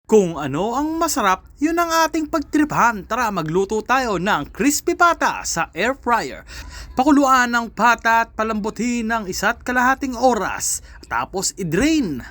Kung ano ang masarap, yun ang ating pagtripahan. Tara, magluto tayo ng crispy pata sa air fryer. Pakuluan ng pata at palambutin ng 1.5 oras. Tapos i-drain.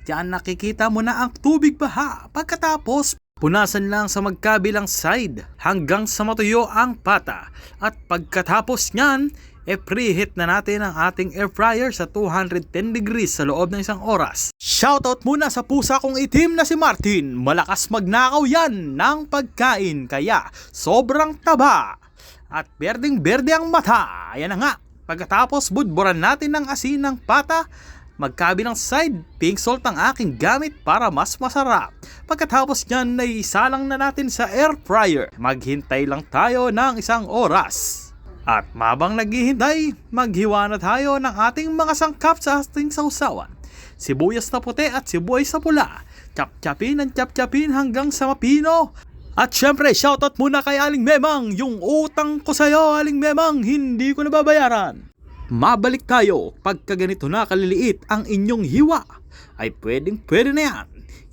Diyan nakikita mo na ang tubig baha. Pagkatapos, punasan lang sa magkabilang side hanggang sa matuyo ang pata. At pagkatapos nyan, preheat na natin ang ating air fryer sa 210 degrees sa loob ng 1 oras. Shoutout muna sa pusa kong itim na si Martin. Malakas magnakaw yan ng pagkain kaya sobrang taba. At berdeng-berde ang mata. Ayan na nga. Pagkatapos budburan natin ng asin ng pata. Magkabilang side, pink salt ang aking gamit para mas masarap. Pagkatapos nyan, naisalang na natin sa air fryer. Maghintay lang tayo ng 1 oras. At mabang naghihintay, maghiwa na tayo ng ating mga sangkap sa ating sausawan. Sibuyas na puti at sibuyas na pula. Chap-chapin ang chap-chapin hanggang sa mapino. At syempre, shoutout muna kay Aling Memang. Yung utang ko sa'yo, Aling Memang, hindi ko nababayaran. Mabalik tayo. Pagka ganito na kaliliit ang inyong hiwa, ay pwede na yan.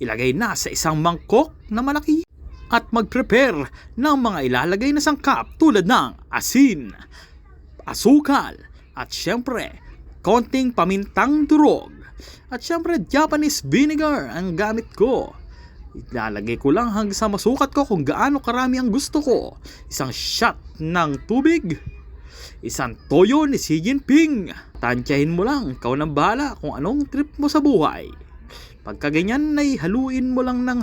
Ilagay na sa isang mangkok na malaki. At mag-prepare ng mga ilalagay na sangkap tulad ng asin, asukal, at syempre, konting pamintang durog. At syempre, Japanese vinegar ang gamit ko. Ilalagay ko lang hanggang sa masukat ko kung gaano karami ang gusto ko. 1 shot ng tubig, 1 toyo ni Xi Jinping. Tansyahin mo lang, ikaw nang bahala kung anong trip mo sa buhay. Pagka ganyan ay haluin mo lang ng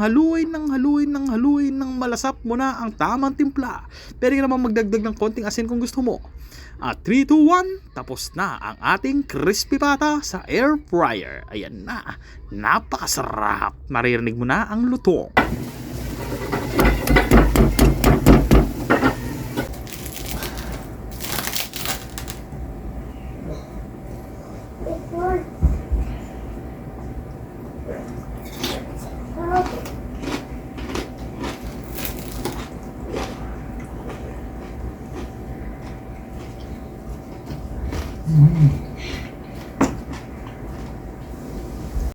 malasap mo na ang tamang timpla. Pwede ka naman magdagdag ng konting asin kung gusto mo. At 3, 2, 1, tapos na ang ating crispy pata sa air fryer. Ayan na, napakasarap. Maririnig mo na ang lutong.